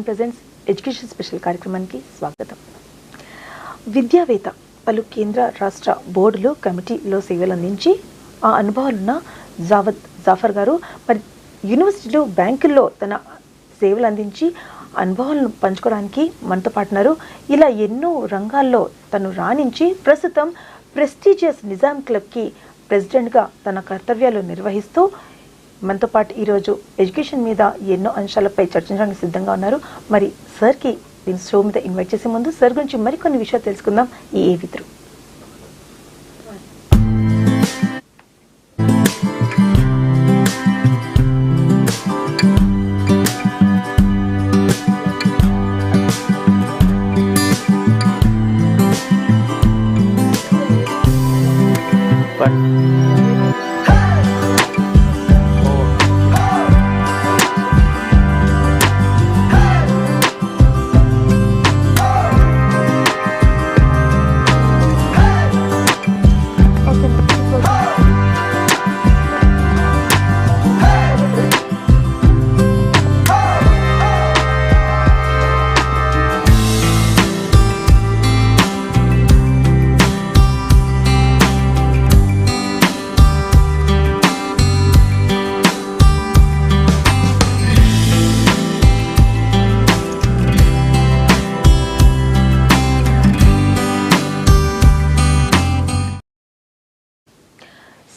Presents education special కార్యక్రమానికి స్వాగతం. విద్యావేత్త పలు కేంద్ర రాష్ట్ర బోర్డులు కమిటీలో సేవలు అందించి ఆ అనుభవాలున్న జాఫర్ గారు మరి యూనివర్సిటీలో బ్యాంకుల్లో తన సేవలు అందించి అనుభవాలను పంచుకోవడానికి మనతో పాటున్నారు. ఇలా ఎన్నో రంగాల్లో తను రాణించి ప్రస్తుతం ప్రెస్టీజియస్ నిజాం క్లబ్కి ప్రెసిడెంట్గా తన కర్తవ్యాలు నిర్వహిస్తూ మనతో పాటు ఈరోజు ఎడ్యుకేషన్ మీద ఎన్నో అంశాలపై చర్చించడానికి సిద్ధంగా ఉన్నారు. మరి సార్కి దీని షో మీద ఇన్వైట్ చేసే ముందు సార్ గురించి మరికొన్ని విషయాలు తెలుసుకుందాం ఈ విత్రు.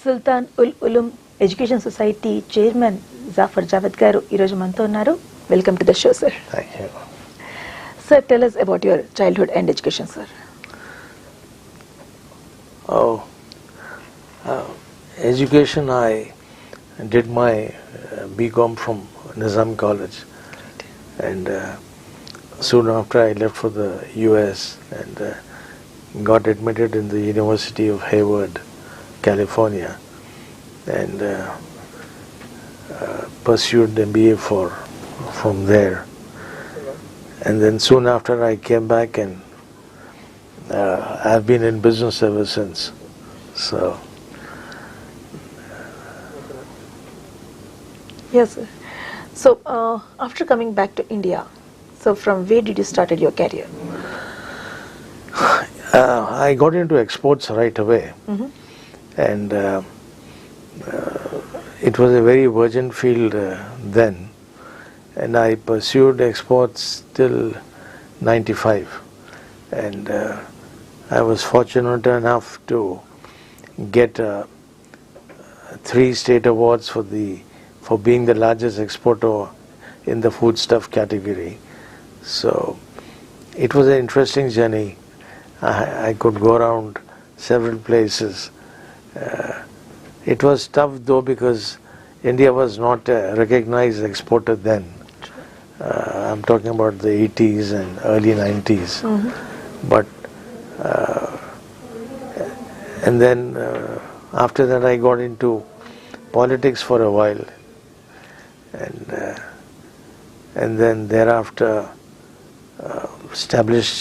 Sultan ul Uloom education society chairman Zafar Javed గారు ఈరోజు మనతో ఉన్నారు. Welcome to the show sir. Sir, tell us about your childhood and education, sir. Education, I did my BCom from Nizam College, and soon after I left for the US and got admitted in the University of Hayward, California, and pursued MBA from there. And then soon after I came back, and I've been in business ever since. Yes, sir. So after coming back to India, so from where did you started your career? I got into exports right away. And it was a very virgin field then, and I pursued exports till 95, and I was fortunate enough to get 3 state awards for being the largest exporter in the foodstuff category. So it was an interesting journey. I could go around several places. It was tough though, because India was not a recognized exporter then. I'm talking about the 80s and early 90s. But and then after that I got into politics for a while, and then thereafter established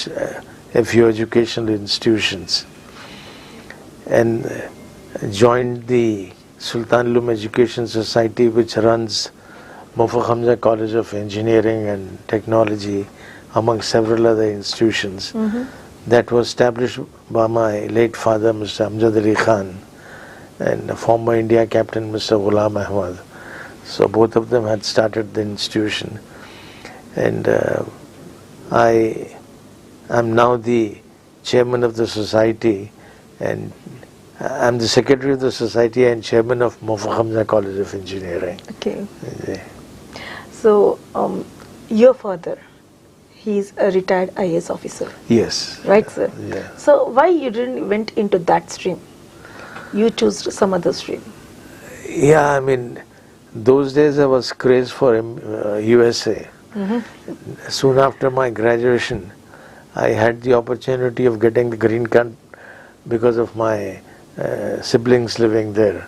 a few educational institutions, and joined the Sultan Uloom Education Society, which runs Mofakh Hamza College of Engineering and Technology, among several other institutions. That was established by my late father, Mr. Amjad Ali Khan, and former India captain, Mr. Ghulam Ahmad. So both of them had started the institution, and I am now the chairman of the society, and I'm the secretary of the society and chairman of Mofakh Hamza College of Engineering. Okay. So your father, he's a retired IAS officer. Yes. Right, sir? Yeah. So why you didn't went into that stream? You chose some other stream. Yeah, I mean, those days I was crazed for USA. Soon after my graduation, I had the opportunity of getting the green card because of my siblings living there.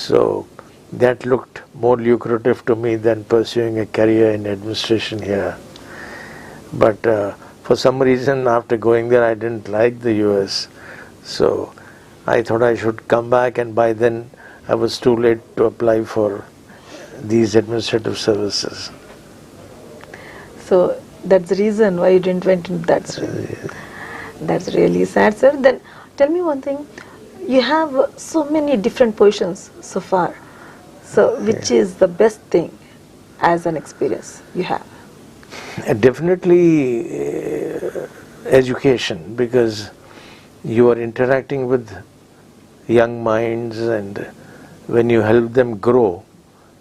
So that looked more lucrative to me than pursuing a career in administration here. But for some reason, after going there, I didn't like the US. So I thought I should come back, and by then I was too late to apply for these administrative services. So that's the reason why you didn't went into that stream. That's really sad, sir. Then tell me one thing. You have so many different positions so far. So which is the best thing as an experience you have? Definitely education, because you are interacting with young minds, and when you help them grow,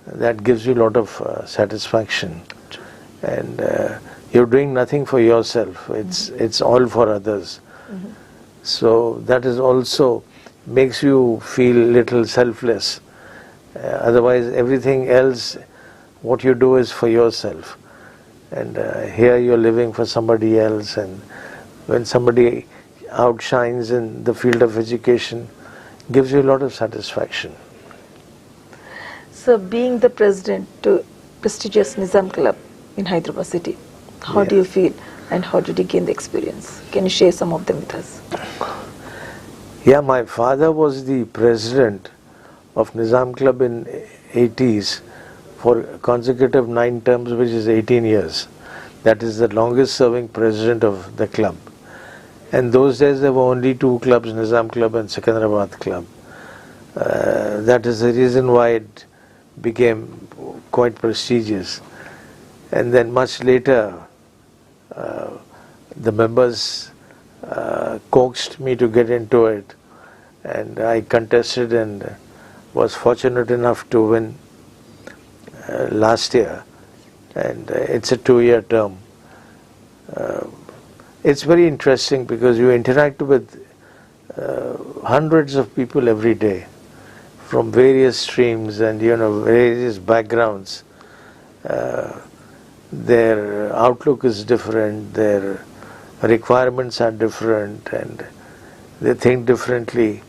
that gives you a lot of satisfaction. And you're doing nothing for yourself, it's all for others. So that is also makes you feel little selfless. Otherwise everything else what you do is for yourself, and here you're living for somebody else, and when somebody outshines in the field of education, gives you a lot of satisfaction. So being the president to prestigious Nizam Club in Hyderabad city, how do you feel and how did you gain the experience? Can you share some of them with us? Yeah, my father was the president of Nizam Club in 80s for consecutive 9 terms, which is 18 years. That is the longest serving president of the club. And those days there were only 2 clubs, Nizam Club and Secunderabad Club. That is the reason why it became quite prestigious. And then much later, the members coaxed me to get into it, and I contested and was fortunate enough to win last year, and it's a 2-year term. It's very interesting because you interact with hundreds of people every day from various streams and various backgrounds. Their outlook is different, their requirements are different, and they think differently.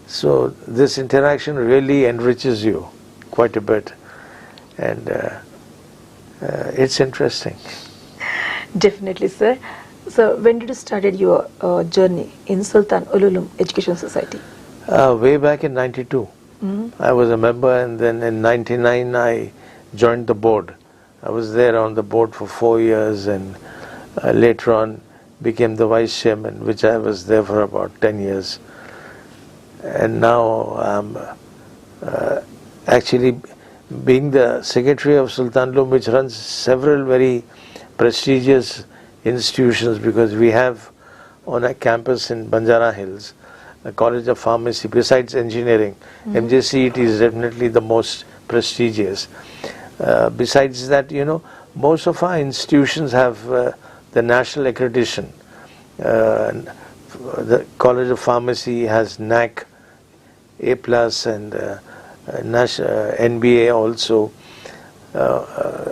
So this interaction really enriches you quite a bit, and it's interesting. Definitely, sir. So when did you started your journey in Sultan Ululum Education Society? Way back in 92. I was a member, and then in 99 I joined the board. I was there on the board for 4 years, and later on became the vice chairman, which I was there for about 10 years. And now I'm actually being the secretary of Sultan Ulum, which runs several very prestigious institutions, because we have on a campus in Banjara Hills a College of Pharmacy. Besides engineering, MJCET is definitely the most prestigious. Besides that, most of our institutions have the national accreditation. The College of Pharmacy has NAC A+, and NBA also.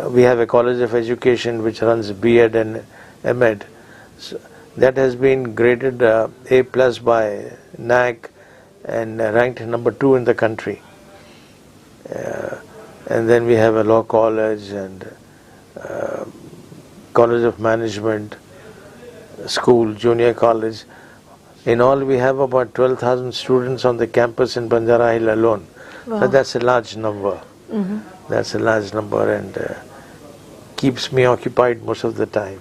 We have a College of Education which runs B.Ed and M.Ed. So that has been graded A+ by NAC and ranked number 2 in the country. And then we have a law college and College of Management, school, junior college. In all, we have about 12,000 students on the campus in Banjara Hill alone. Wow. So that's a large number. That's a large number, and keeps me occupied most of the time.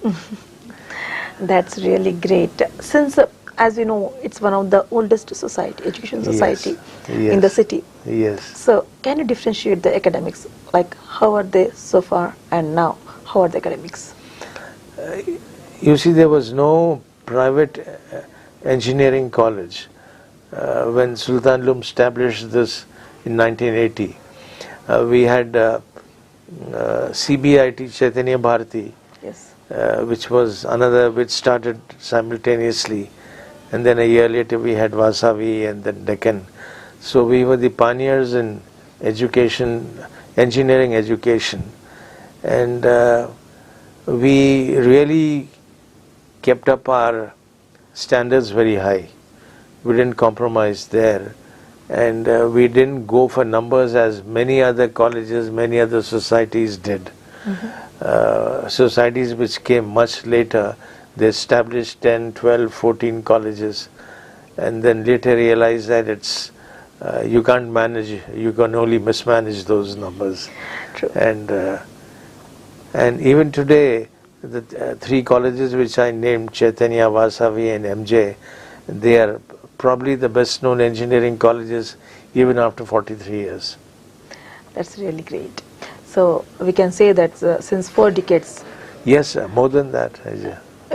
That's really great. Since, as you know, it's one of the oldest education society in the city. Yes. So, can you differentiate the academics? Like, how are they so far, and now, how are the academics? You see, there was no private engineering college when Sultan Ulum established this in 1980. We had CBIT, Chaitanya Bharati, Yes. which was another which started simultaneously, and then a year later we had Vasavi and then Deccan. So we were the pioneers in education, engineering education, and we really kept up our standards very high. We didn't compromise there, and we didn't go for numbers as many other colleges, many other societies did. Societies which came much later, they established 10, 12, 14 colleges, and then later realized that it's you can't manage, you can only mismanage those numbers. True. And even today the three colleges which I named, Chaitanya, Vasavi and MJ, they are probably the best known engineering colleges even after 43 years. That's really great. So we can say that since 4 decades, Yes, sir, more than that.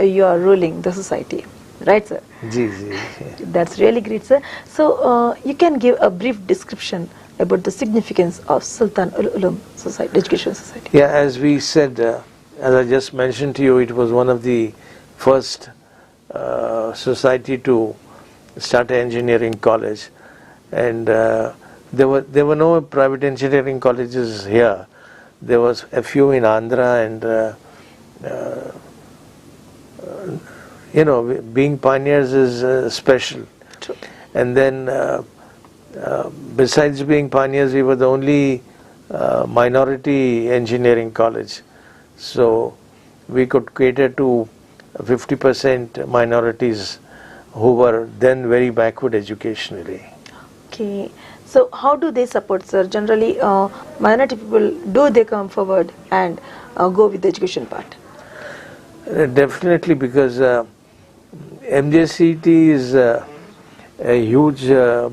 you are ruling the society, right, sir? Ji, ji. That's really great, sir. So you can give a brief description about the significance of Sultan Ul Ulum Society, Education Society. Yeah, as we said, as I just mentioned to you, it was one of the first society to start an engineering college, and there were no private engineering colleges here. There was a few in Andhra, and you know, being pioneers is special. True. And then besides being pioneers, we were the only minority engineering college, so we could cater to 50% minorities who were then very backward educationally. Okay. So how do they support, sir? Generally, minority people, do they come forward and go with the education part? Definitely, because MJCT is a huge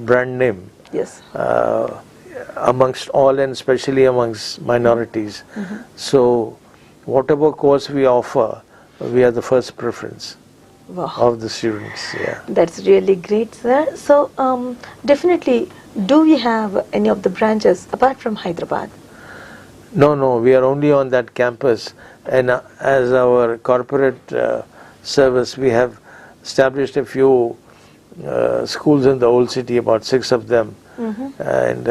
brand name Yes. amongst all, and especially amongst minorities. So whatever course we offer, we are the first preference Wow. of the students. Yeah. That's really great, sir. So definitely, do we have any of the branches apart from Hyderabad? No, we are only on that campus, and as our corporate service, we have established a few schools in the old city, about 6 of them, and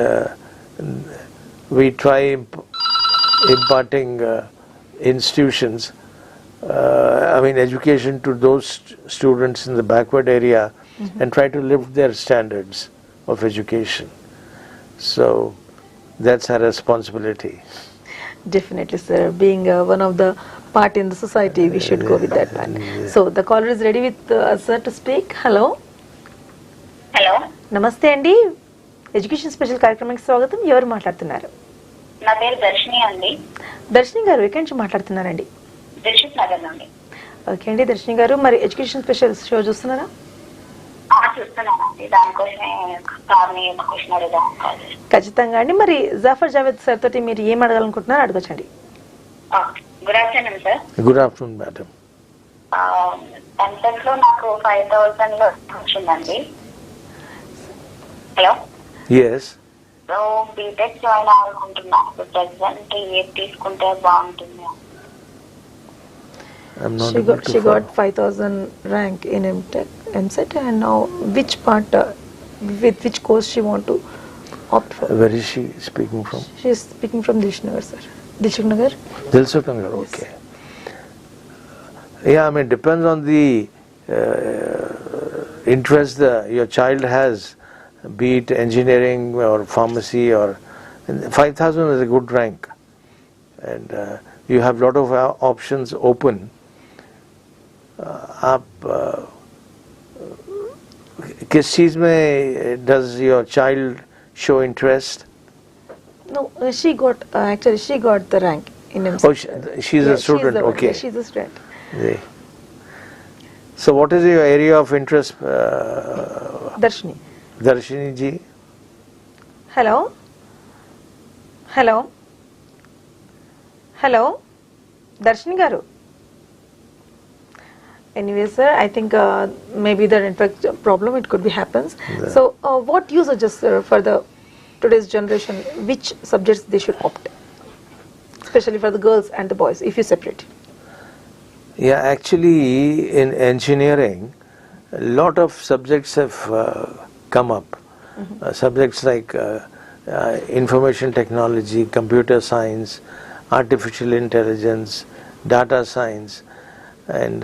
we try imparting institutions, education to those students in the backward area, and try to lift their standards of education. So that's our responsibility. Definitely, sir. Being one of the part in the society, we should go with that one. So the caller is ready with sir to speak. Hello. Hello నమస్తే అండి. Education special కార్యక్రమానికి స్వాగతం. ఎవరు మాట్లాడుతున్నారు? నా పేరు దర్శిని అండి. దర్శిని గారు ఎక్కడి నుంచి మాట్లాడుతున్నారండి? దిల్షుక్ నగర్ నుండి. ఓకే అండి దర్శిని గారు, మరి ఎడ్యుకేషన్ స్పెషల్ షో చూస్తున్నారా? చూస్తున్నానండి, దానికోసమే కార్ని క్వశ్చన్ అడుగుదాం కాల్ చేశాను. ఖచ్చితంగా అండి. మరి జాఫర్ జావేద్ సార్ తోటి మీరు ఏం అడగాలనుకుంటున్నారో అడగచ్చండి. Good afternoon sir. Good afternoon, madam. MTech లో నాకు 5,000 లో వచ్చిందండి. Hello. Yes. So BTech join అవ్వాలనుకుంటున్నాను. ప్రెసెంట్ ఏది తీసుకుంటే బాగుంటుంది? I'm not She able got to she got follow. 5,000 rank in MSET, and now which part with which course she want to opt for? Where is she speaking from? She is speaking from Dilshuk Nagar, sir. Dilshuk Nagar. Dilshuk Nagar, okay. Yeah, depends on the interest your child has, be it engineering or pharmacy, or 5,000 is a good rank, and you have lot of options open. आप किस चीज में does your child show interest? No, she got actually she got the rank in MSET. Oh, she's a student. Okay. She's a student. Yeah. So what is your area of interest, Darshini. Darshini ji? Hello. Hello. Hello. Darshini garu. Anyway, sir, I think maybe the network problem, it could be happens. Yeah. So, what you suggest, sir, for the today's generation, which subjects they should opt, especially for the girls and the boys, if you separate? Yeah, actually, in engineering, a lot of subjects have come up. Subjects like information technology, computer science, artificial intelligence, data science, and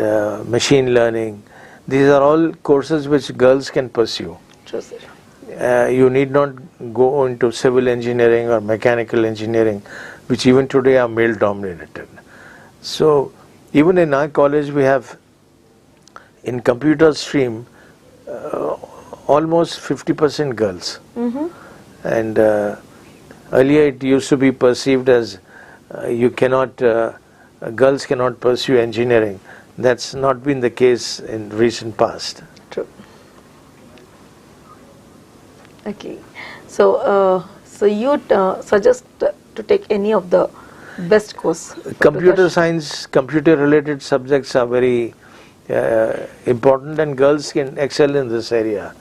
machine learning. These are all courses which girls can pursue. True, sir. You need not go into civil engineering or mechanical engineering, which even today are male dominated. So even in our college we have, in computer stream, almost 50% girls. And earlier it used to be perceived as you cannot girls cannot pursue engineering. That's not been the case in recent past. True. Okay. So you suggest to take any of the best course? Computer science, computer related subjects are very important, and girls can excel in this area,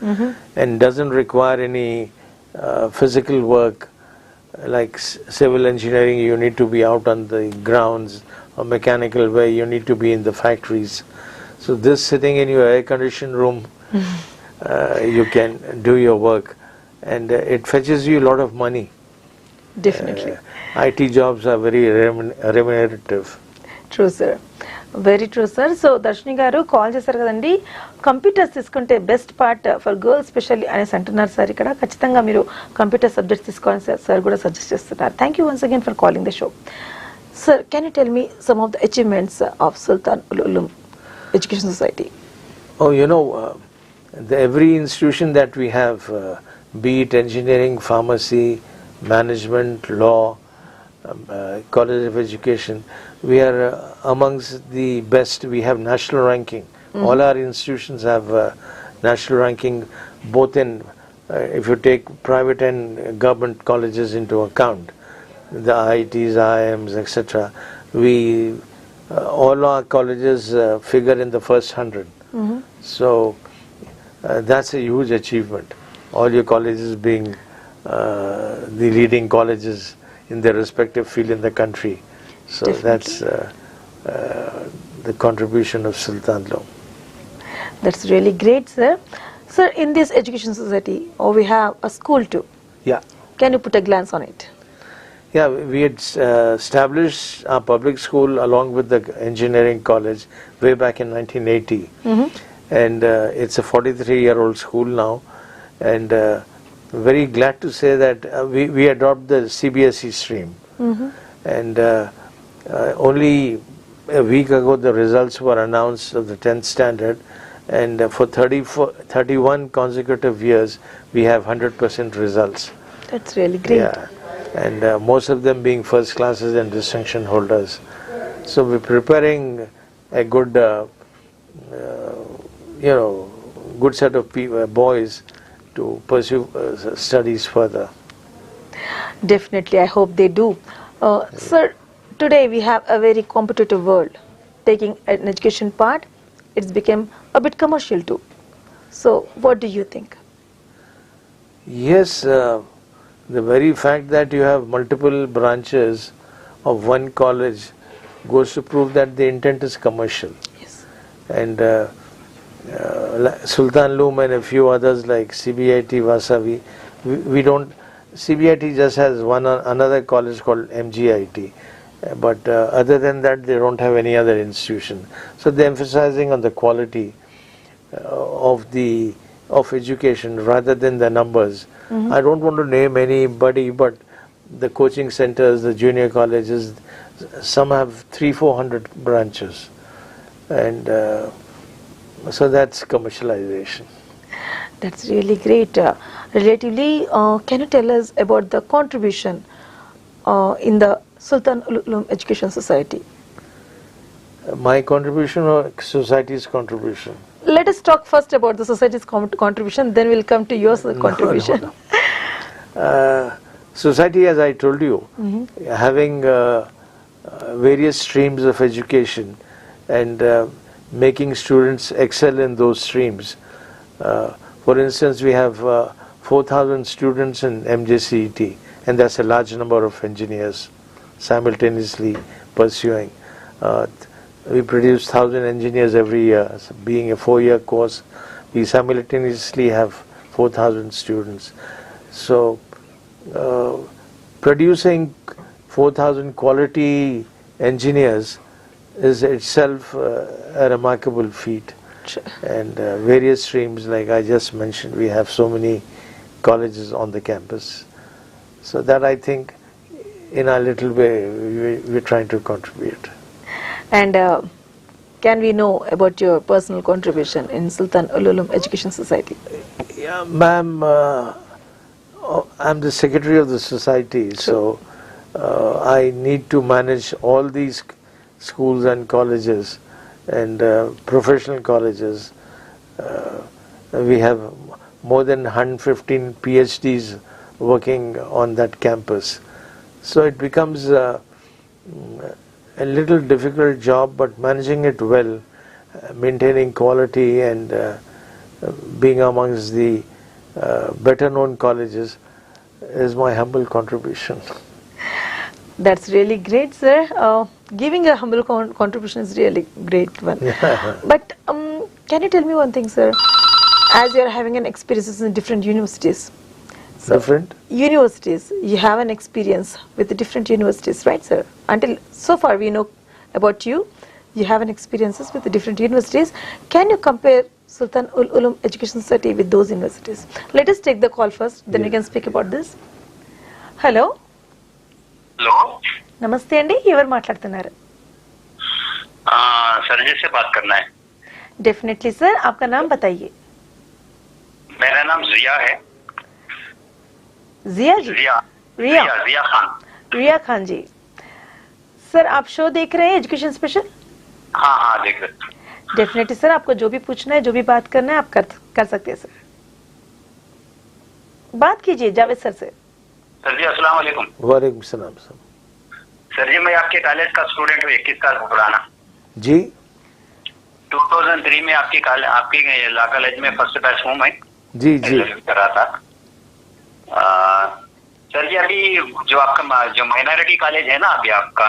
and doesn't require any physical work like civil engineering. You need to be out on the grounds, or mechanical, where you need to be in the factories. So this, sitting in your air conditioned room, you can do your work, and it fetches you a lot of money. Definitely. IT jobs are very remunerative. True, sir. Very true, sir. So Darshini garu call చేశారు కదండి, computers తీసుకుంటే best part for girls specially అనేసి అంటున్నారు sir. ఇక్కడ ఖచ్చితంగా మీరు computer subjects తీసుకోవాలని sir కూడా సజెస్ట్ చేస్తున్నారు. Thank you once again for calling the show. Sir, can you tell me some of the achievements of Sultan Ul Ulum Education Society? Oh, every institution that we have, be it engineering, pharmacy, management, law, college of education, we are amongst the best. We have national ranking. All our institutions have national ranking, both in, if you take private and government colleges into account, the IITs, IIMs, etc. All our colleges figure in the first 100. So that's a huge achievement. All your colleges being the leading colleges in their respective field in the country. So Definitely. that's the contribution of Sultan Loom. That's really great, sir. Sir, in this education society, we have a school too. Yeah. Can you put a glance on it? Yeah, we had established our public school along with the engineering college way back in 1980. And it's a 43-year-old school now. And very glad to say that we adopt the CBSE stream. And only a week ago the results were announced of the 10th standard. And for 31 consecutive years, we have 100% results. That's really great. Yeah, and most of them being first classes and distinction holders. So we're preparing a good, good set of boys to pursue studies further. Definitely, I hope they do. Sir, today we have a very competitive world. Taking an education part, it's become a bit commercial too. So, what do you think? Yes, the very fact that you have multiple branches of one college goes to prove that the intent is commercial. Yes. And Sultan Loom and a few others like CBIT, Vasavi, we don't. CBIT just has another college called MGIT, but other than that, they don't have any other institution. So they're emphasizing on the quality of education rather than the numbers. I don't want to name anybody, but the coaching centers, the junior colleges, some have 300-400 branches, and so that's commercialization. That's really great. Relatively, can you tell us about the contribution in the Sultan Ul Ulum Education Society? My contribution or society's contribution? Let us talk first about the society's contribution, then we'll come to your contribution. Society, as I told you, having various streams of education and making students excel in those streams. For instance, we have 4,000 students in MJCET, and that's a large number of engineers simultaneously pursuing. We produce 1,000 engineers every year. So being a 4-year course, we simultaneously have 4,000 students. So producing 4,000 quality engineers is itself a remarkable feat. And various streams, like I just mentioned, we have so many colleges on the campus. So that, I think, in a little way, we're trying to contribute. And can we know about your personal contribution in Sultan Ul Ulum Education Society? Yeah, ma'am, I'm the secretary of the society, so I need to manage all these schools and colleges and professional colleges. We have more than 115 PhDs working on that campus. So it becomes a little difficult job, but managing it well, maintaining quality and being amongst the better known colleges is my humble contribution. That's really great, sir. Giving a humble contribution is really great one. But can you tell me one thing, sir? As you are having an experiences in different universities, Different? universities, you have an experience with the different universities, right, sir? Until so far we know about you, you have an experiences with the different universities. Can you compare Sultan Ul Ulum Education Society with those universities? Let us take the call first, then we Yeah. can speak about this. Hello. Hello नमस्ते अंडी ఎవరు మాట్లాడుతున్నారు सरजी से बात करना है। Definitely sir, आपका नाम बताइए। मेरा नाम जिया है। जिया जी? जिया रिया जिया खान। रिया खान जी, सर आप शो देख रहे हैं एजुकेशन स्पेशल? हाँ हाँ देख रहे। डेफिनेटली सर, आपको जो भी पूछना है, जो भी बात करना है, आप कर सकते हैं सर। बात कीजिए जावेद सर से। सर जी अस्सलाम वालेकुम। वालेकुम सलाम। सर जी मैं आपके कॉलेज का स्टूडेंट हूँ, 21 साल पुराना। जी 2003 में आपकी ला कॉलेज में फर्स्ट बैच हूँ मैं। जी जी कर रहा था। सर जी अभी जो आपका जो माइनॉरिटी कॉलेज है ना अभी आपका,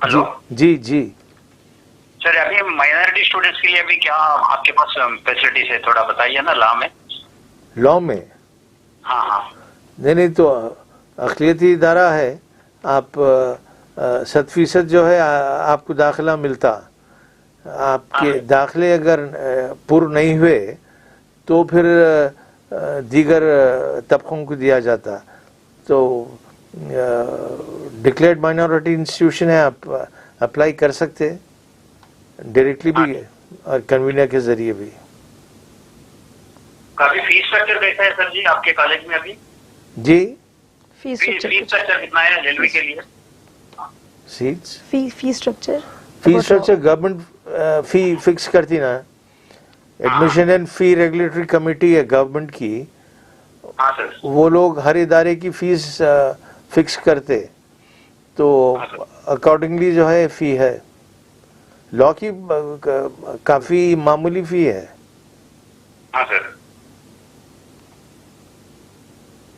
हेलो जी जी। सर अभी माइनॉरिटी स्टूडेंट्स के लिए अभी क्या आपके पास फैसिलिटीज है, थोड़ा बताइए ना लॉ में। लॉ में? हाँ हाँ नहीं तो अक़लियती इदारा है, आप 100% जो है आपको दाखिला मिलता। आपके दाखिले अगर पूर्ण नहीं हुए तो फिर दीगर तबकों को दिया जाता। तो डिक्लेयर्ड माइनॉरिटी इंस्टीट्यूशन है, आप अप्लाई कर सकते हैं डायरेक्टली भी और कन्वीनर के जरिए भी। काफी फीस स्ट्रक्चर कैसा है सर जी आपके कॉलेज में अभी? जी फीस फीस स्ट्रक्चर कितना है रेलवे के लिए? सीट्स फी स्ट्रक्चर गवर्नमेंट फी फिक्स करती ना। Admission and fee regulatory committee है गवर्नमेंट की, हाँ सर। वो लोग हर इदारे की फीस फिक्स करते, तो अकॉर्डिंगली जो है फी है। लॉ की काफी मामूली फी है। हाँ sir.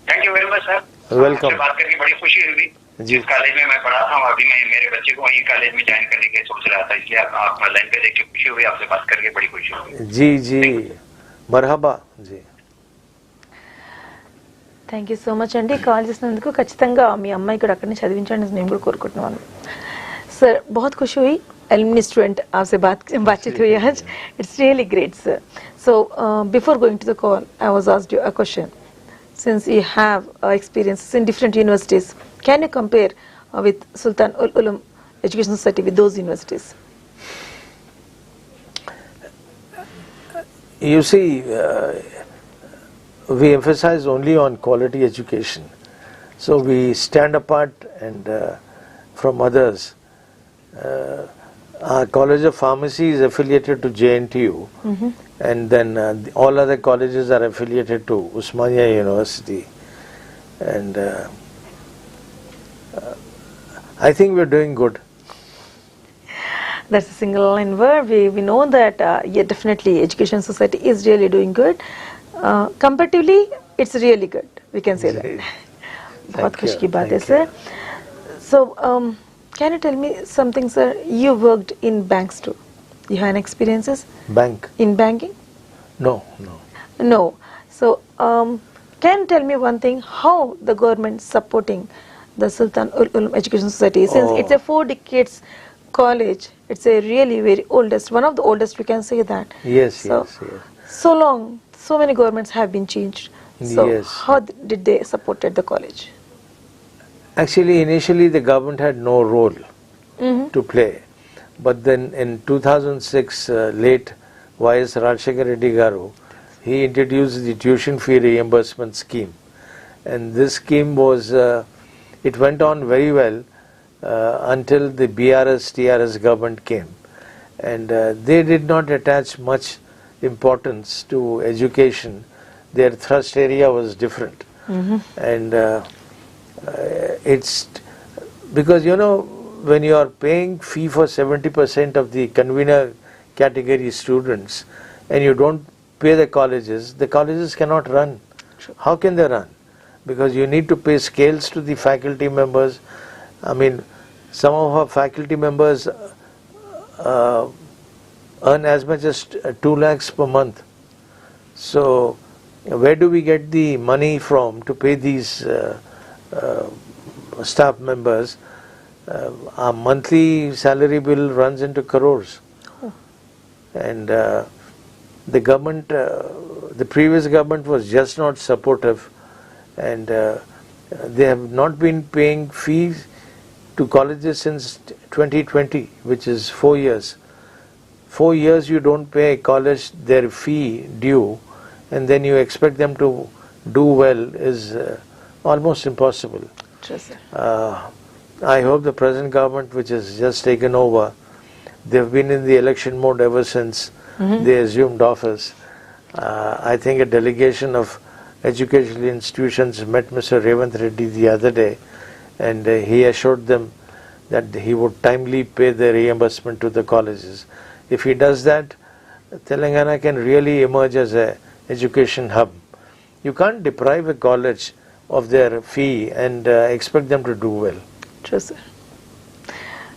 Thank you very much sir. Welcome. आपसे बात करके बड़ी खुशी हुई। जी। जिस कॉलेज में मैं पढ़ा था अभी मैं मेरे बच्चे को वही कॉलेज में ज्वाइन करने के सोच रहा था, इसलिए आप लाइन पे देख के खुशी हुई, आपसे बात करके बड़ी खुशी हुई। जी जी मरहबा जी। థ్యాంక్ యూ సో మచ్ అండి, కాల్ చేసినందుకు। ఖచ్చితంగా మీ అమ్మాయి కూడా అక్కడనే చదివించండి నేను కూడా కోరుకుంటున్నాను सर। बहुत खुशी हुई, एलुमनी स्टूडेंट आपसे बातचीत हुई आज। It's really great sir. So before going to the call I was asked you a question, since you have experiences in different universities, can you compare with Sultan Ul Ulum Education Society with those universities? You see, we emphasize only on quality education, so we stand apart and from others. Our College of Pharmacy is affiliated to JNTU, and then all other colleges are affiliated to Osmania University, and I think we're doing good. That's a single line word. We know that yeah, definitely Education Society is really doing good. Comparatively, it's really good. We can say that. बहुत खुशी की बात है sir. So, can you tell me something, sir? You worked in banks too. You had experiences Bank? in banking? No. No. So, can you tell me one thing? How the government supporting the Sultan Ul Ulum Education Society? Since it's a 4 decades college, it's a really very oldest, one of the oldest, we can say that. Yes, So, yes. so long, so many governments have been changed. So, Yes. how did they supported the college? Actually, initially the government had no role to play, but then in 2006, late Y.S. Rajshekar Reddy Garu, he introduced the tuition fee reimbursement scheme, and this scheme was, it went on very well, until the BRS-TRS government came. And they did not attach much importance to education. Their thrust area was different. And it's because, you know, when you are paying fee for 70% of the convener category students and you don't pay the colleges cannot run. How can they run? Because you need to pay scales to the faculty members. I mean, some of our faculty members earn as much as 2 lakhs per month. So where do we get the money from to pay these staff members? Our monthly salary bill runs into crores. And the government, the previous government was just not supportive, and they have not been paying fees to colleges since 2020, which is 4 years. 4 years you don't pay a college their fee due, and then you expect them to do well is almost impossible. True, sir. I hope the present government, which has just taken over, they've been in the election mode ever since they assumed office. I think a delegation of educational institutions met Mr. Revanth Reddy the other day, and he assured them that he would timely pay the reimbursement to the colleges. If he does that, Telangana can really emerge as a education hub. You can't deprive a college of their fee and expect them to do well. True, sir.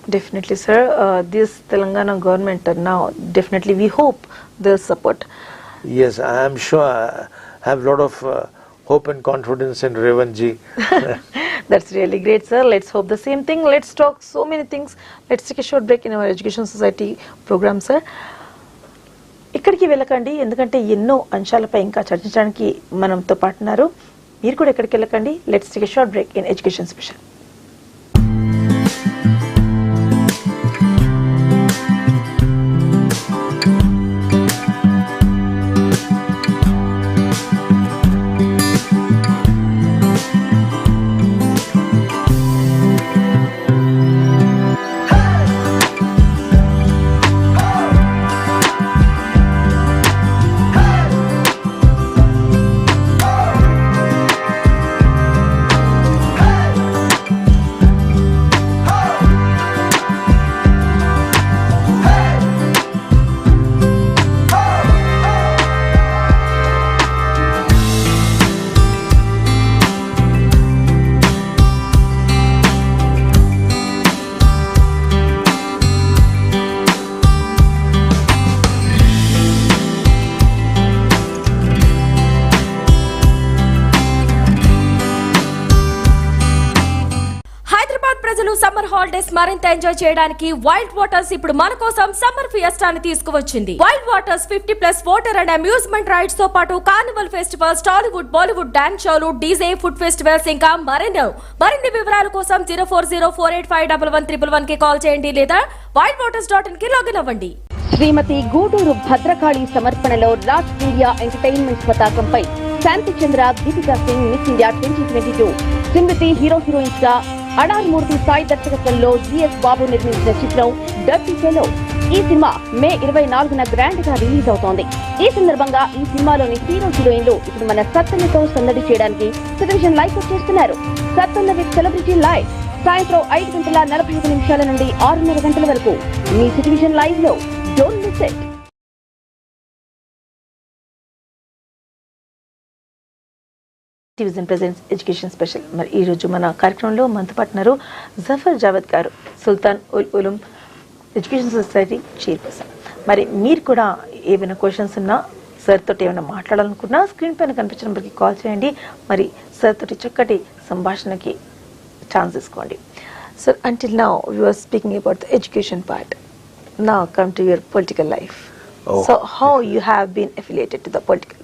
Definitely, sir. This Telangana government now, definitely we hope their support. Yes, I am sure. I have a lot of hope and confidence in Revanth ji. That's really great, sir. Let's hope the same thing. Let's talk so many things. Let's take a short break in our Education Society program, sir. ఇక్కడికి వెళ్ళకండి, ఎందుకంటే ఎన్నో అంశాలపై ఇంకా చర్చించడానికి మనతో పాటున్నారు. మీరు కూడా ఎక్కడికి వెళ్ళకండి. Let's take a short break in education special. Summer holidays మరింత ఎంజాయ్ చేయడానికి వైల్డ్ వాటర్స్ ఇప్పుడు మన కోసం సమ్మర్ ఫియస్టాని తీసుకువచ్చింది. Wild waters 50+ water and amusement rides తో పాటు carnival festivals, Tollywood, Bollywood dance షోలు, డీజే, ఫుడ్ ఫెస్టివల్స్ ఇంకా మరిన్ని వివరాల కోసం 0404851111 కి కాల్ చేయండి లేదా wildwaters.in కి లాగిన్ అవ్వండి. శ్రీమతి గూడూరు భద్రకాళి సమర్పణలో రాజ్ ఇండియా ఎంటర్టైన్మెంట్స్ పతాకంపై శాంతి చంద్ర, దీపికా సింగ్ మిస్ ఇండియా 2022, స్మృతి హీరోయిన్స్ గా, అడార్మూర్తి సాయి దర్శకత్వంలో జిఎస్ బాబు నిర్మించిన చిత్రం డర్టీ ఫెలో. ఈ సినిమా మే 24న గ్రాండ్ గా రిలీజ్ అవుతోంది. ఈ సందర్భంగా ఈ సినిమాలోని హీరోయిన్లు ఇప్పుడు మన సత్తన్నతో సందడి చేయడానికి టెలివిజన్ లైవ్ చేస్తున్నారు. సత్తన్న విత్ సెలబ్రిటీ లైవ్ సాయంత్రం 5:45 నుండి 6:30 గంటల వరకు మీ టెలివిజన్ లైవ్ లో. Don't miss it. TVision presents education special. మరి ఈ రోజు మన కార్యక్రమంలో మనతో పాటున్నారు జఫర్ జావేద్ గారు, సుల్తాన్ ul Uloom education society chairperson. మరి మీరు కూడా ఏమైనా క్వశ్చన్స్ ఉన్నా, సార్ తోటి ఏమైనా మాట్లాడాలనుకున్నా స్క్రీన్ పైన కనిపించిన నెంబర్కి కాల్ చేయండి. మరి సార్ తోటి చక్కటి సంభాషణకి ఛాన్స్ తీసుకోండి. Sir, until now we were speaking about the education part. Now come to your political life. So how you have been affiliated to the political?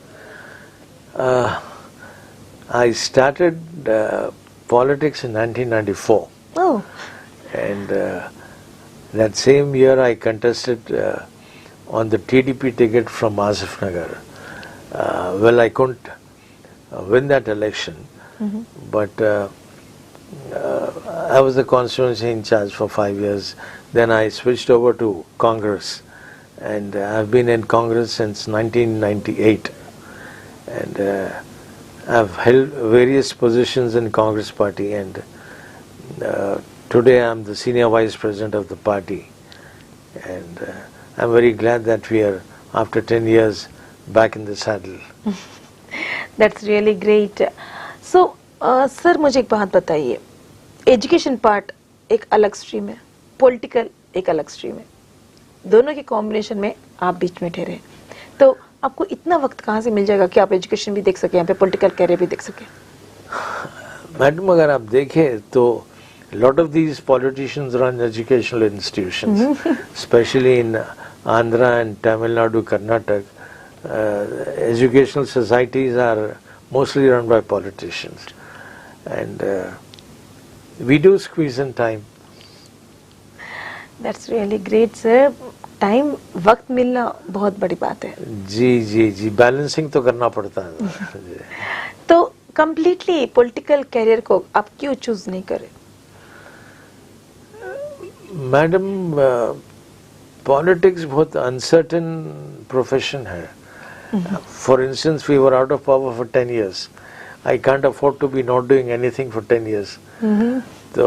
I started politics in 1994. Oh. And that same year I contested on the TDP ticket from Asif Nagar. Well, I couldn't win that election, but I was the constituency in charge for 5 years. Then I switched over to Congress, and I've been in Congress since 1998, and I've held various positions in Congress party, and today I'm the senior vice president of the party, and I'm very glad that we are, after 10 years, back in the saddle. That's really great. So sir मुझे एक बात बताइए, education part एक अलग stream है, political एक अलग stream है, दोनों के कॉम्बिनेशन में आप बीच में ठहरे, तो आपको इतना वक्त कहाँ से मिल जाएगा कि आप एजुकेशन भी देख सके, यहाँ पे पॉलिटिकल कैरियर भी देख सके? मैडम, अगर आप देखें तो lot of these politicians run educational institutions, especially in Andhra and Tamil Nadu, Karnataka. Educational societies are mostly run by politicians, and we do squeeze in time. That's really great sir. Time, वक्त मिलना बहुत बड़ी बात है. जी जी जी, balancing तो करना पड़ता है. तो कंप्लीटली पॉलिटिकल कैरियर को आप क्यों चूज नहीं करें? मैडम, पॉलिटिक्स बहुत अनसर्टेन प्रोफेशन है. For instance, we were out of power for 10 years. I can't afford to be not doing anything for 10 years. तो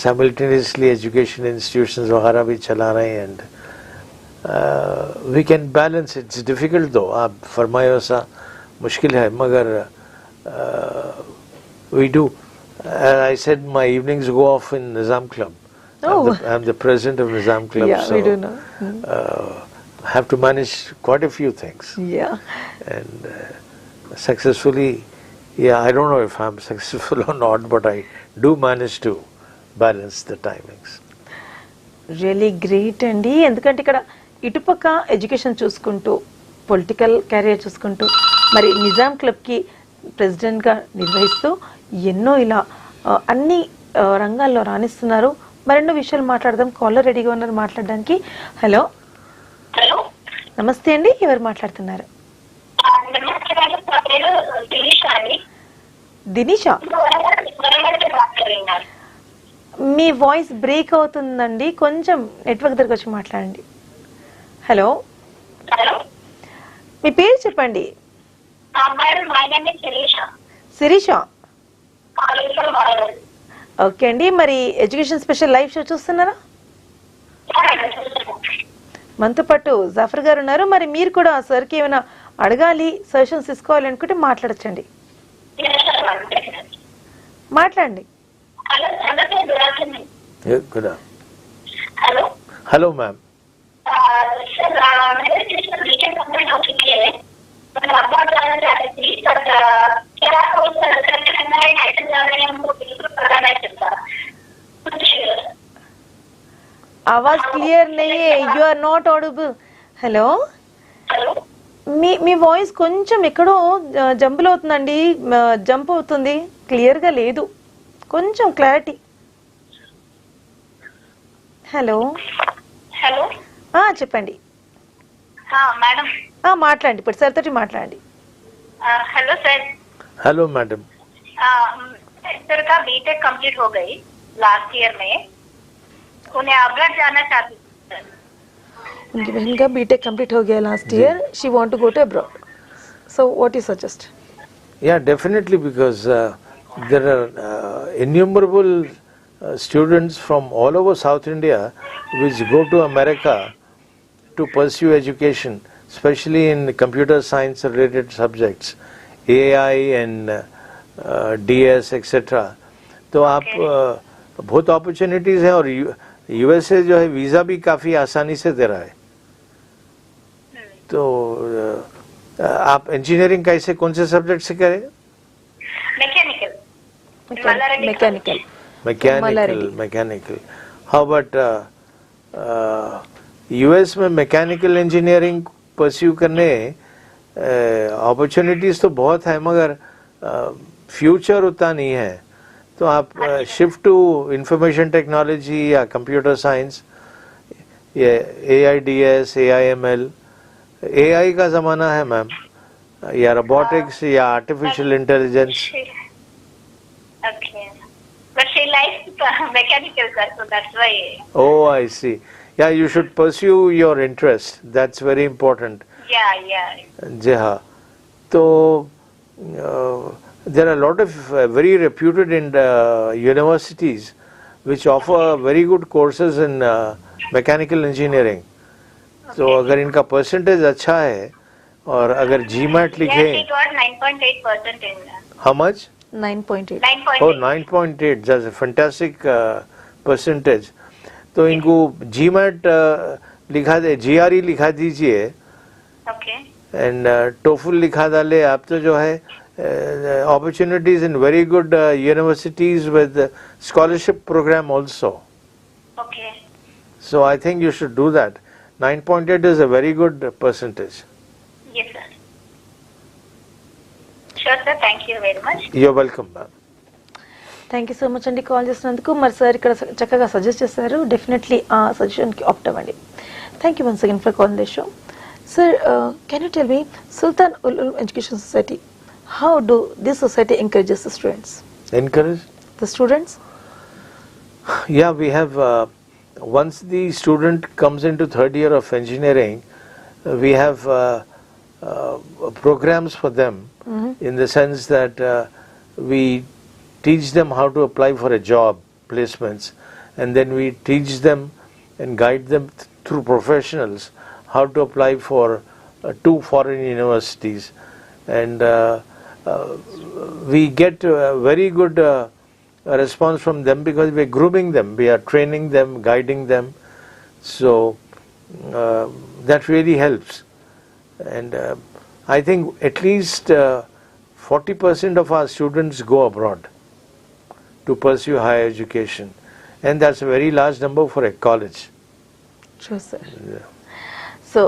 simultaneously education institutions वगैरह भी चला रहे हैं, and we can balance. It's difficult though. आप फरमाए वैसा मुश्किल है, मगर we do. I said my evenings go off in Nizam Club. Oh. I'm the president of Nizam Club, Yeah, so we do know. have to manage quite a few things. Yeah. And successfully, yeah, I don't know if I'm successful or not, but I do manage to balance the timings. Really great అండి. ఎందుకంటే ఇక్కడ ఇటుపక్క education చూసుకుంటూ, political carrier చూసుకుంటూ, మరి నిజాం క్లబ్కి ప్రెసిడెంట్గా నిర్వహిస్తూ ఎన్నో ఇలా అన్ని రంగాల్లో రాణిస్తున్నారు. మరెన్నో విషయాలు మాట్లాడదాం. కాలర్ రెడీగా ఉన్నారు మాట్లాడడానికి. హలో, హలో, నమస్తే అండి. ఎవరు మాట్లాడుతున్నారు? నమస్తే మేడం, నా పేరు దినిషా అండి. దినిషా, వరంగల్ మాట్లాడుతున్నారు. మీ వాయిస్ బ్రేక్ అవుతుందండి, కొంచెం నెట్వర్క్ దగ్గరకు వచ్చి మాట్లాడండి. హలో, హలో మీ పేరు చెప్పండి. Madam, my name is Shirisha. Shirisha, Warangal. Okay అండి. మరి ఎడ్యుకేషన్ స్పెషల్ లైవ్ షో చూస్తున్నారా? మనతో పాటు జాఫర్ గారు ఉన్నారు. మరి మీరు కూడా సార్కి ఏమైనా అడగాలి, సజెషన్స్ తీసుకోవాలి అనుకుంటే మాట్లాడచ్చండి. మాట్లాడండి. హలో, నమస్తే, good afternoon. Yeah, good. Hello Hello, ma'am. Sir, मैंने सिस्टम रीचेंट कंप्लीट हो चुकी है, मतलब अब्रॉड जाना चाहती थी, पर क्या कोर्स करना है, नेशनल जाना है, हमको बिल्कुल पता नहीं चलता कुछ. आवाज క్లియర్ नहीं है, you are not audible. Hello, hello, మీ వాయిస్ కొంచెం ఎక్కడో జంపుల్ అవుతుందండి, జంప్ అవుతుంది, క్లియర్ గా లేదు, కొంచెం క్లారిటీ. Hello, hello. చెప్పండి. मैडम, మాట్లాడండి, ఇప్పుడు సార్ తోటి మాట్లాడండి. Hello sir. Hello, madam. Sir का बीटेक कंप्लीट हो गई लास्ट ईयर में, उन्हें अब्रॉड जाना चाहती थी. उनकी बहन का बीटेक कंप्लीट हो गया last year, she want to go to abroad, so what you suggest? Yeah, definitely, because there are innumerable students from all over South India which go to America to pursue education, especially in computer science related subjects, AI and DS, etc. तो आप बहुत opportunities है, और USA जो है visa भी काफी आसानी से दे रहा है. तो आप इंजीनियरिंग कैसे, कौन से सब्जेक्ट से करें? Mechanical. Mechanical. How about US में मैकेनिकल इंजीनियरिंग परस्यू करने अपॉर्चुनिटीज तो बहुत है, मगर फ्यूचर उतना नहीं है. तो आप शिफ्ट टू इंफॉर्मेशन टेक्नोलॉजी या कंप्यूटर साइंस, ये AIDS, AIML, AI का जमाना है मैम, या रोबोटिक्स या artificial intelligence. Okay. mechanical, sir. So that's why. Oh, I see. Yeah, you should pursue your interest. That's very important. Yeah. Jeha. So, there are a lot of very reputed universities which offer very good courses in mechanical engineering. So, अगर इनका percentage अच्छा है और अगर GMAT Yes, लिखें, he got 9.8% in. how much? 9.8. 9.8. Oh, 9.8. That's a fantastic percentage. तो इनको GMAT लिखा दे, GRE लिखा दीजिए Okay. and TOEFL लिखा डाले. आप तो जो है opportunities in very good universities with scholarship program also. Okay. So I think you should do that. 9.8 is a very good percentage. Yes, sir. Sure, sir. Thank you very much. You're welcome, ma'am. Thank you so much అండి call చేసినందుకు. మరి sir ఇక్కడ చక్కగా suggest చేశారు. Definitely ఆ సజెషన్కి opt అవ్వండి. Thank you once again for call the show. Sir, can you tell me Sultan ul education society, how do this society encourages the students? Encourage? The students? Yeah, we have, once the student comes into third year of engineering, we have programs for them in the sense that we teach them how to apply for a job, placements, and then we teach them and guide them through professionals how to apply for 2 foreign universities. And we get very good response from them because we are grooming them, we are training them, guiding them. So that really helps. And I think at least 40% of our students go abroad to pursue higher education, and that's a very large number for a college. Sure, sir. So,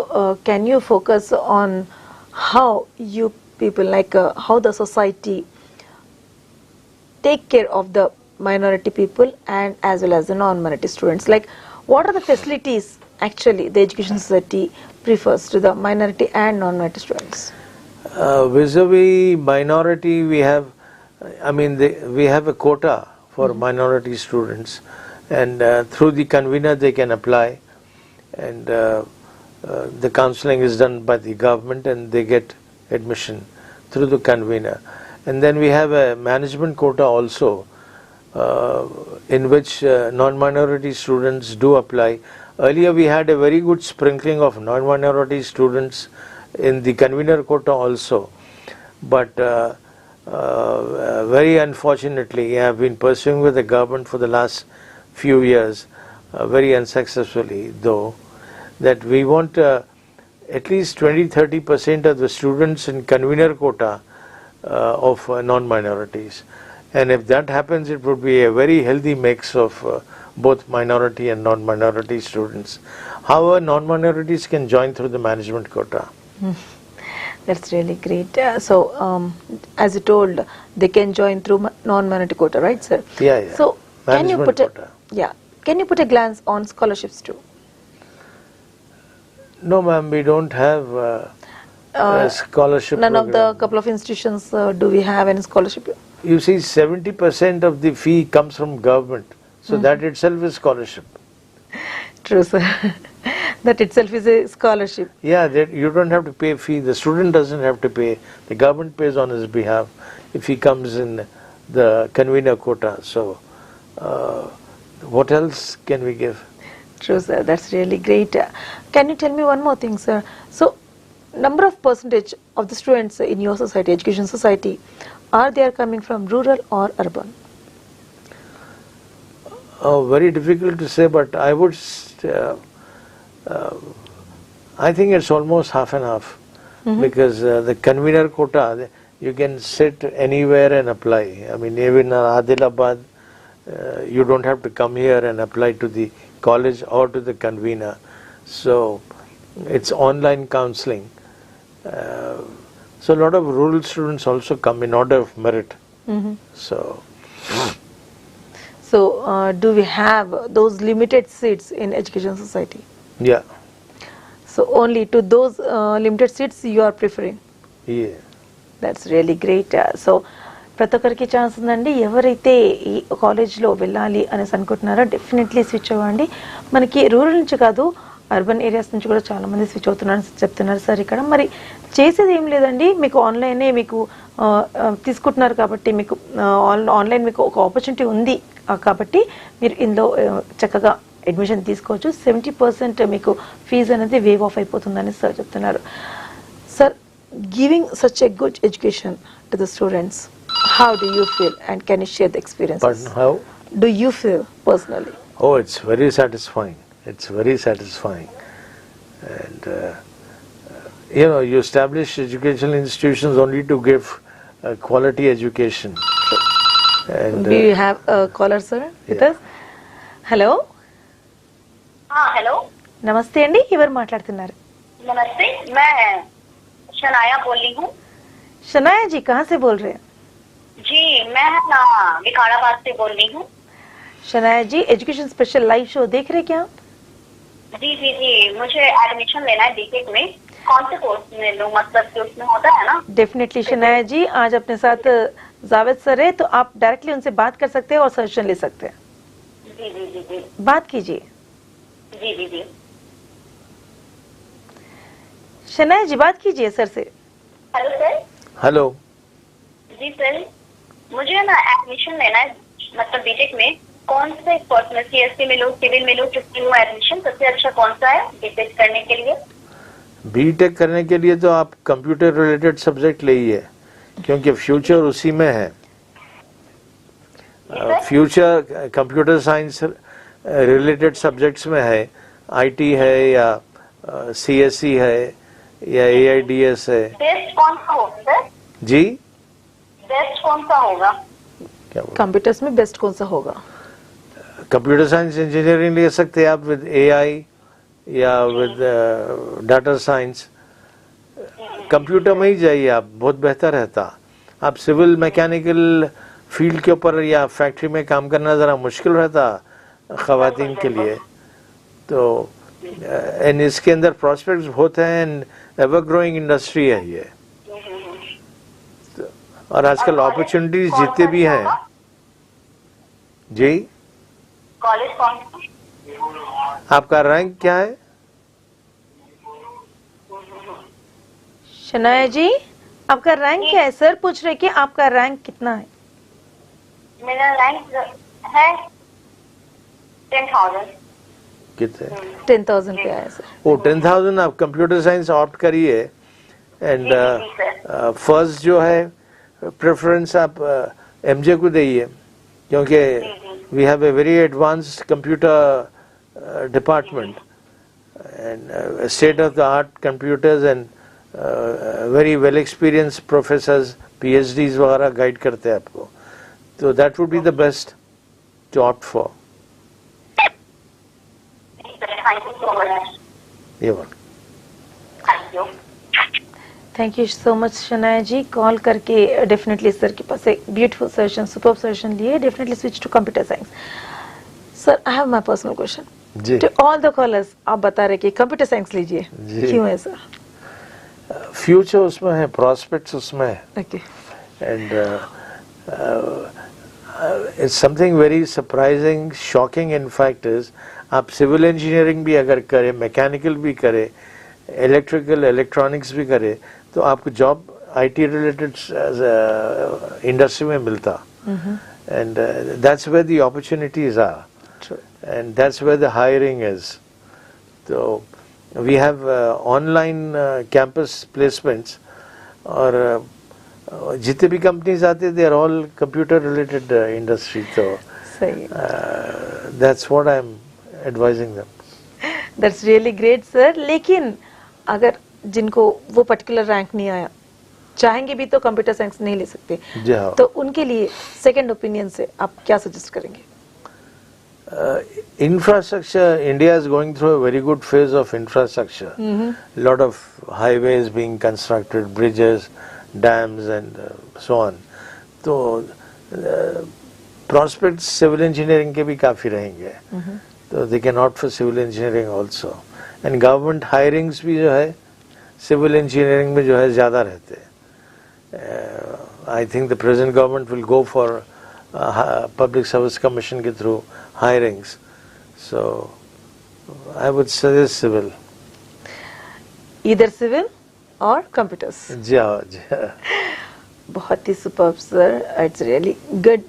can you focus on how you people, like how the society take care of the minority people and as well as the non-minority students? Like, what are the facilities actually the education society prefers to the minority and non-minority students? Vis-a-vis minority, we have, we have a quota for minority students, and through the convener they can apply, and the counseling is done by the government and they get admission through the convener. And then we have a management quota also, in which non-minority students do apply. Earlier we had a very good sprinkling of non-minority students in the convener quota also, but very unfortunately I have been pursuing with the government for the last few years, very unsuccessfully though, that we want at least 20-30% of the students in convener quota of non-minorities, and if that happens it would be a very healthy mix of both minority and non-minority students. However, non-minorities can join through the management quota. That's really great. So, as you told, they can join through non-minority quota, right, sir? Yeah. So, can you Management put quota. can you put a glance on scholarships too? No, ma'am, we don't have a scholarship None of the program. couple of institutions do we have any scholarship? You see, 70% of the fee comes from government, so that itself is scholarship. True, sir. That itself is a scholarship. Yeah, that you don't have to pay fee. The student doesn't have to pay. The government pays on his behalf if he comes in the convener quota. So, what else can we give? True, sir. That's really great. Can you tell me one more thing, sir? So, number of percentage of the students in your society, education society, are they coming from rural or urban? Very difficult to say, but I would. I think it's almost half and half, because the convener quota, you can sit anywhere and apply. I mean, even in Adilabad, you don't have to come here and apply to the college or to the convener. So it's online counseling. So a lot of rural students also come in order of merit. So, do we have those limited seats in education society? Yeah. So, only to those limited seats you are preferring? Yeah. That's really great. So, ప్రతి ఒక్కరికి chance ఉందండి. ఎవరైతే ఈ కాలేజ్లో వెళ్ళాలి అనేసి అనుకుంటున్నారో definitely switch అవ్వండి. మనకి రూరల్ నుంచి కాదు, అర్బన్ ఏరియాస్ నుంచి కూడా చాలా మంది స్విచ్ అవుతున్నారని చెప్తున్నారు సార్. ఇక్కడ మరి చేసేది ఏం లేదండి, మీకు ఆన్లైనే మీకు తీసుకుంటున్నారు కాబట్టి మీకు ఆన్లైన్ మీకు ఒక ఆపర్చునిటీ ఉంది కాబట్టి మీరు ఇందులో చక్కగా అడ్మిషన్ తీసుకోవచ్చు. 70% మీకు ఫీజు అనేది వేవ్ ఆఫ్ అయిపోతుందని సార్ చెప్తున్నారు. Sir, giving such a good education to the students, how do you feel and can you share the experiences? Pardon, how? Do you feel personally? Oh, it's very satisfying. It's very satisfying. And you know, you establish educational institutions only to give quality education. And Do you have a caller, sir, with us? Hello? हाँ hello, नमस्ते अंडी, ఎవరు మాట్లాడుతున్నారు? नमस्ते, मैं शनाया बोल रही हूँ. शनाया जी, कहाँ से बोल रहे हैं? जी मैं ना विकाराबाद से बोल रही हूँ. शनाया जी, एजुकेशन स्पेशल लाइव शो देख रहे क्या आप? जी जी जी, मुझे एडमिशन लेना है बीटेक में. कौन से कोर्स में लूँ, मतलब कि उसमें होता है ना? डेफिनेटली शनाया जी, आज अपने साथ जावेद सर है, तो आप डायरेक्टली उनसे बात कर सकते हैं और सजेशन ले सकते हैं. जी जी जी जी बात कीजिए. जी जी जी. शनाया जी, बात कीजिए सर से. Hello sir. hello. जी सर, मुझे ना एडमिशन लेना है, मतलब बीटेक में. कौन से कोर्स में, सीएससी में लूँ, सिविल में लूँ, किसमें लूँ एडमिशन? सबसे अच्छा कौन सा है बीटेक करने के लिए? बीटेक करने के लिए तो आप कंप्यूटर रिलेटेड सब्जेक्ट लीजिए, क्योंकि फ्यूचर उसी में है. Future computer science related subjects में है. आईटी है या सीएससी है या एआईडीएस है. बेस्ट कौन सा होगा सर? जी, बेस्ट कौन सा होगा? क्या बोल? कंप्यूटर्स में बेस्ट कौन सा होगा? कंप्यूटर साइंस इंजीनियरिंग ले सकते हैं आप विद एआई या विद डाटा साइंस. कंप्यूटर में ही जाइए आप, बहुत बेहतर रहता. आप सिविल मैकेनिकल फील्ड के ऊपर या फैक्ट्री में काम करना ज़रा मुश्किल रहता ख़वातीन के लिए. तो एंड इसके अंदर प्रॉस्पेक्ट्स बहुत हैं एंड एवर ग्रोइंग इंडस्ट्री है ये. और आजकल अपॉर्चुनिटीज जितने भी हैं. जी, कॉलेज कौन सा? आपका रैंक क्या है? शनाया जी, आपका रैंक क्या है? सर पूछ रहे कि आपका रैंक कितना है? मेरा रैंक है 10,000. कितने? 10,000 पे आया सर. वो 10,000 आप कंप्यूटर साइंस ऑप्ट करिए. एंड फर्स्ट जो है प्रेफरेंस आप एमजे को दीजिए, क्योंकि we have a very advanced computer department and state of the art computers and very well experience professors, PhDs वगैरह गाइड करते हैं आपको. तो that would be the best to opt for. Thank you so much. ये बात. Thank you. Thank you so much Shanaya ji. Call करके definitely sir के पास एक ब्यूटीफुल सजेशन, सुपर सजेशन लिए. Definitely switch to computer science. Sir, I have my personal question जी. To all the callers. आप बता रहे कि कंप्यूटर साइंस लीजिए, जी. क्यों है सर? फ्यूचर उसमें है, प्रॉस्पेक्ट्स उसमें है. Okay. And it's something very surprising, shocking in fact is, आप सिविल इंजीनियरिंग भी अगर करें, मैकेनिकल भी करें, इलेक्ट्रिकल इलेक्ट्रॉनिक्स भी करें, तो आपको जॉब आईटी रिलेटेड इंडस्ट्री में मिलता. And that's where the opportunities are. True. And that's where the hiring is. So we have online campus placements, और जितने भी कंपनीज आते they are all computer related industry. तो सही. That's what I am advising them. That's really great sir. लेकिन अगर जिनको वो पर्टिकुलर रैंक नहीं आया, चाहेंगे भी तो कंप्यूटर साइंस नहीं ले सकते, जी हाँ. तो उनके लिए सेकंड ओपिनियन से आप क्या सजेस्ट करेंगे? Infrastructure, India is going through a very good phase of infrastructure. Lot of highways being constructed, bridges, dams and so on. तो prospects civil engineering के भी काफी रहेंगे. तो they can opt for civil engineering also. And government hirings भी जो है civil engineering में जो है ज्यादा रहते हैं. I think the present government will go for public service commission के through hirings. So I would suggest civil. Either civil or computers. जी हाँ. बहुत ही superb sir. It's really good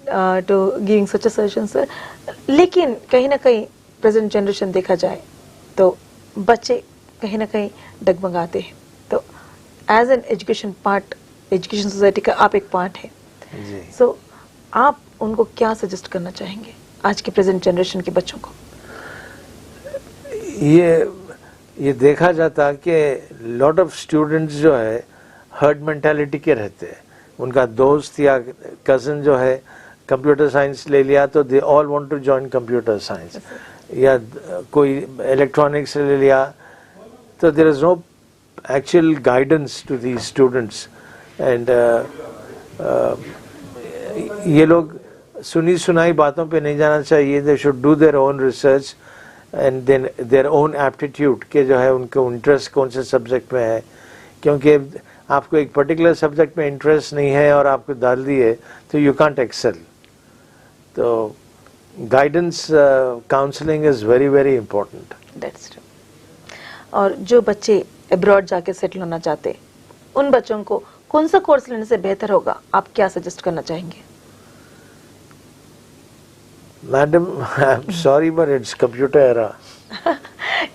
to giving such a suggestion sir. लेकिन कहीं ना कहीं present generation देखा जाए तो बच्चे कहीं ना कहीं डगमगाते हैं. तो as an education part, education society का आप एक पार्ट है. जी. सो आप उनको क्या सजेस्ट करना चाहेंगे आज के प्रेजेंट जनरेशन के बच्चों को? ये देखा जाता कि लॉट ऑफ स्टूडेंट्स जो है हर्ड मेंटालिटी के रहते हैं. उनका दोस्त या कजन जो है कंप्यूटर साइंस ले लिया तो they all want to join computer science, या कोई इलेक्ट्रॉनिक्स ले लिया तो there is no actual guidance to these students. And ये लोग सुनी सुनाई बातों पे नहीं जाना चाहिए. They should do their own research and then their own aptitude के जो है उनके इंटरेस्ट कौन से सब्जेक्ट में है. क्योंकि आपको एक पर्टिकुलर सब्जेक्ट में इंटरेस्ट नहीं है और आपको डाल दिए तो यू कांट एक्सेल. तो guidance, counselling is very very important. That's true. और जो बच्चे अब्रॉड जाके सेटल होना चाहते उन बच्चों को कौन सा कोर्स लेने से बेहतर होगा, आप क्या सजेस्ट करना चाहेंगे? Madam, I am sorry but it's computer era.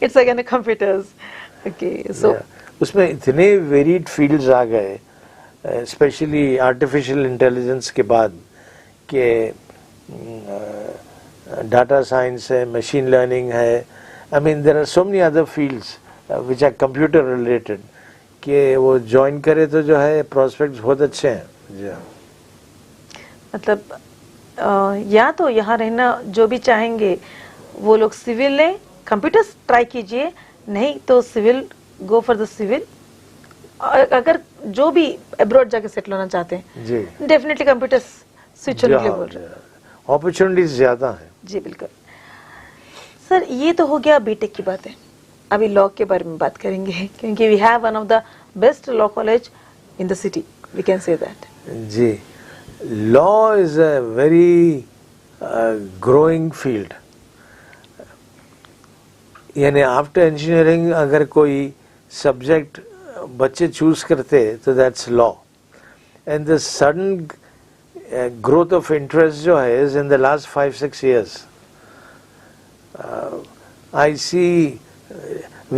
It's again computers. Okay. So उसमें इतने वेरिड फील्ड्स आ गए, स्पेशली आर्टिफिशियल इंटेलिजेंस के बाद, कि डाटा साइंस है, मशीन लर्निंग है. I mean there are so many other fields which are computer related कि वो ज्वाइन करे तो जो है प्रोस्पेक्ट्स बहुत अच्छे हैं. जी. मतलब या तो यहाँ रहना जो भी चाहेंगे वो लोग सिविल लें, कंप्यूटर्स ट्राई कीजिए, नहीं तो civil, go for the civil. अगर जो भी अब्रॉड जाके सेटल होना चाहते हैं जी, डेफिनेटली कंप्यूटर्स स्विच होने के लिए बोल रहे हैं. अपॉर्चुनिटीज ज्यादा है. जी बिल्कुल. सर ये तो हो गया बीटेक की बातें. अभी लॉ के बारे में बात करेंगे क्योंकि we have one of the best law college in the city, we can say that. जी. Law is a very growing field. यानी आफ्टर इंजीनियरिंग अगर कोई सब्जेक्ट बच्चे चूज करते तो that's law. And the sudden growth of interest जो है is in the last 5-6 years. I see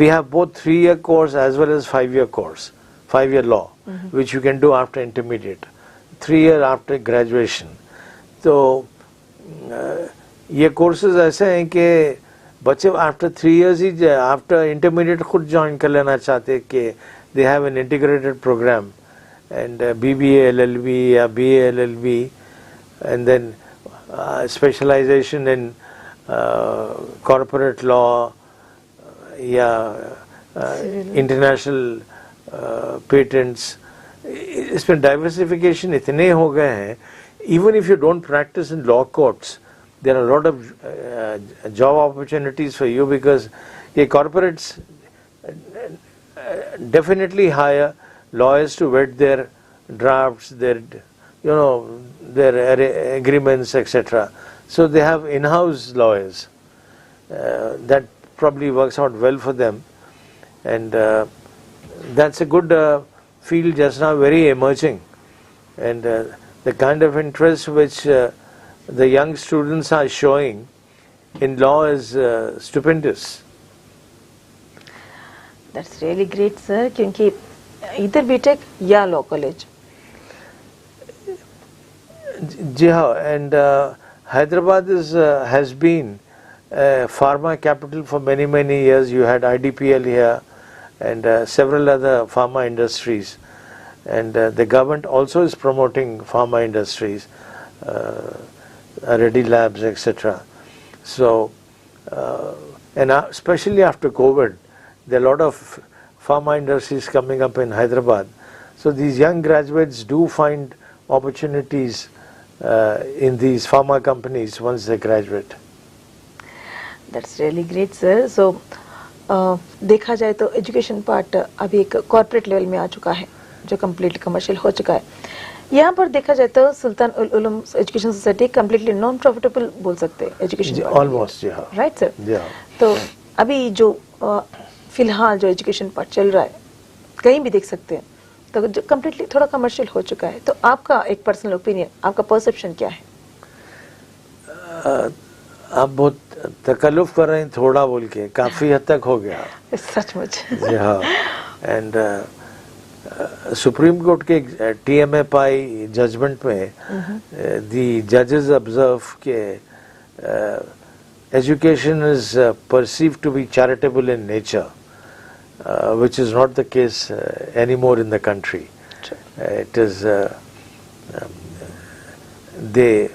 we have both 3-year course as well as 5-year course, 5-year law, which you can do after intermediate, 3-year after graduation. तो ये courses ऐसे हैं कि बच्चे after 3 years ही after intermediate खुद join कर लेना चाहते हैं कि they have an integrated program. And BBA LLB या BA LLB, and then specialization in corporate law या international patents. इसमें diversification इतने हो गए हैं. Even if you don't practice in law courts, there are a lot of job opportunities for you because the corporates definitely hire lawyers to vet their drafts, their their agreements, etc. So they have in-house lawyers. That probably works out well for them, and that's a good field just now, very emerging, and the kind of interest which the young students are showing in law is stupendous. That's really great, sir. क्योंकि either BTech या law college. जी हाँ, and Hyderabad has been a pharma capital for many years. You had IDPL here and several other pharma industries, and the government also is promoting pharma industries, Reddy Labs, etc. So, and especially after COVID, there are a lot of pharma industries coming up in Hyderabad. So these young graduates do find opportunities in these pharma companies once they graduate. That's really great, sir. So देखा जाए तो education part अभी एक corporate level में आ चुका है जो completely commercial हो चुका है. यहाँ पर देखा जाए तो Sultan ul Uloom education society completely non profitable बोल सकते हैं एजुकेशन, ऑलमोस्ट, राइट सर? तो अभी जो फिलहाल जो एजुकेशन पार्ट चल रहा है कहीं भी देख सकते हैं, तो जो कम्प्लीटली थोड़ा कमर्शियल हो चुका है, तो आपका एक पर्सनल ओपिनियन, आपका परसेप्शन क्या है? आप बहुत तकल्लुफ कर रहे हैं थोड़ा बोल के, काफी हद तक हो गया सचमुच। हाँ, एंड सुप्रीम कोर्ट के TMFI जजमेंट में दी जजेस ऑब्जर्व के education is perceived to be charitable in nature, which is not the case anymore in the country. It is they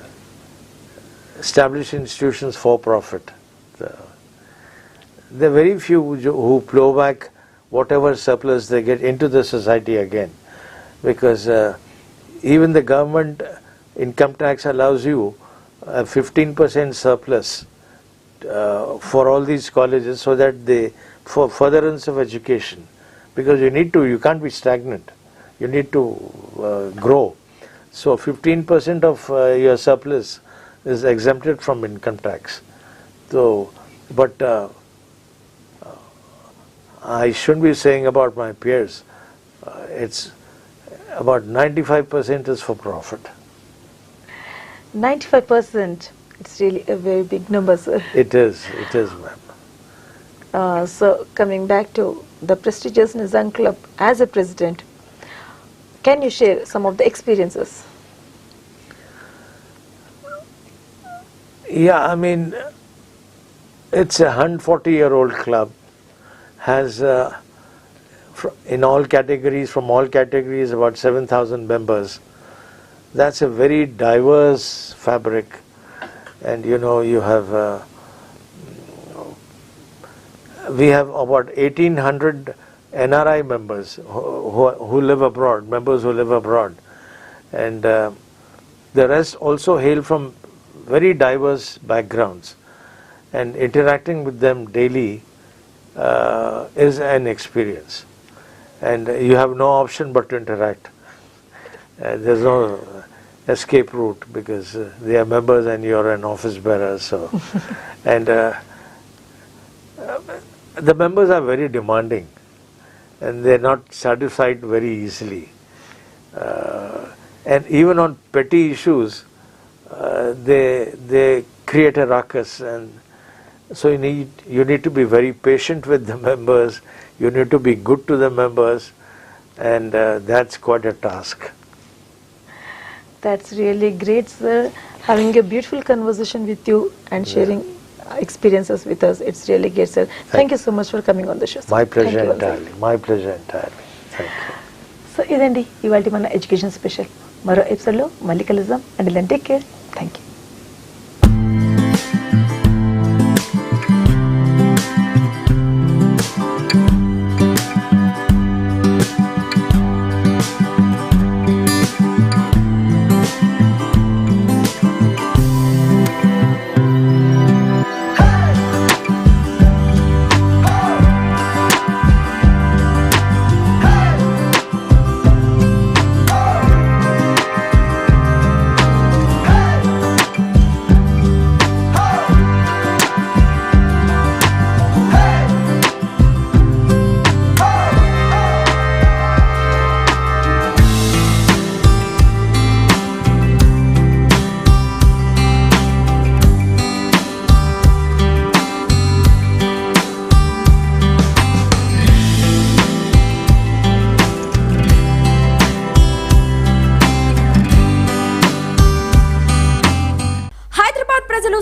establish institutions for profit. There are very few who plow back whatever surplus they get into the society again, because even the government income tax allows you a 15% surplus for all these colleges, so that they, for furtherance of education, because you can't be stagnant, you need to grow. So 15% of your surplus is exempted from income tax. So, but I shouldn't be saying about my peers, it's about 95% is for profit. 95%, it's really a very big number, sir. It is, ma'am. So coming back to the prestigious Nizam Club as a president, can you share some of the experiences? Yeah, I mean, it's a 140-year-old club, has in all categories, from all categories, about 7,000 members. That's a very diverse fabric, and you have we have about 1,800 NRI members who live abroad, members who live abroad, and the rest also hail from very diverse backgrounds, and interacting with them daily is an experience, and you have no option but to interact. There's no escape route, because they are members and you're an office bearer. So, and the members are very demanding, and they're not satisfied very easily. And even on petty issues, they create a ruckus, and so you need to be very patient with the members. You need to be good to the members, and that's quite a task. That's really great, sir. Having a beautiful conversation with you and sharing experiences with us. It's really great, sir. Thank you so much for coming on the show, sir. My pleasure Thank you once entirely. My pleasure entirely. Thank you. So ఇదండి ఇవాళ మన education special. మరో ఎపిసోడ్లో మళ్ళీ కలుద్దాం. And then take care. Thank you.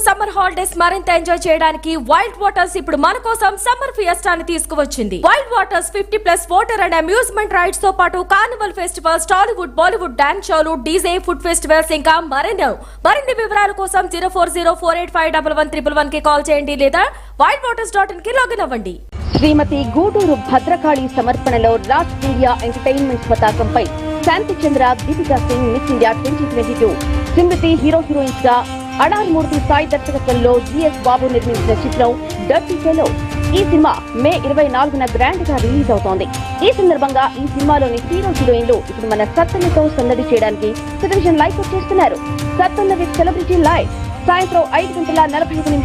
Summer holidays మరింత enjoy చేయడానికి wild waters ఇప్పుడు మన కోసం సమ్మర్ ఫియస్టాని తీసుకువచ్చింది. Wild waters 50+ water and amusement rides తో పాటు carnival festivals, Tollywood, Bollywood dance షోలు, డీజే, ఫుడ్ ఫెస్టివల్స్ ఇంకా మరిన్ని వివరాల కోసం 0404851111 కి కాల్ చేయండి లేదా wildwaters.in కి లాగిన్ అవ్వండి. శ్రీమతి గూడూరు భద్రకాళి సమర్పణలో రాజ్ ఇండియా ఎంటర్టైన్మెంట్స్ పతాకంపై శాంతి చంద్ర, దీపికా సింగ్ మిస్ ఇండియా 2022, స్మృతి హీరోయిన్స్ గా అడార్ మూర్తి సాయి దర్శకత్వంలో GS బాబు నిర్మించిన చిత్రం డర్టీ ఫెలో. ఈ సినిమా మే 24న గ్రాండ్ గా రిలీజ్ అవుతోంది. ఈ సందర్భంగా ఈ సినిమాలోని హీరోయిన్లు ఇప్పుడు మన సత్తన్నతో సందడి చేయడానికి టెలివిజన్ లైవ్ చేస్తున్నారు. సత్తన్న విత్ సెలబ్రిటీ లైవ్ సాయంత్రం 5:45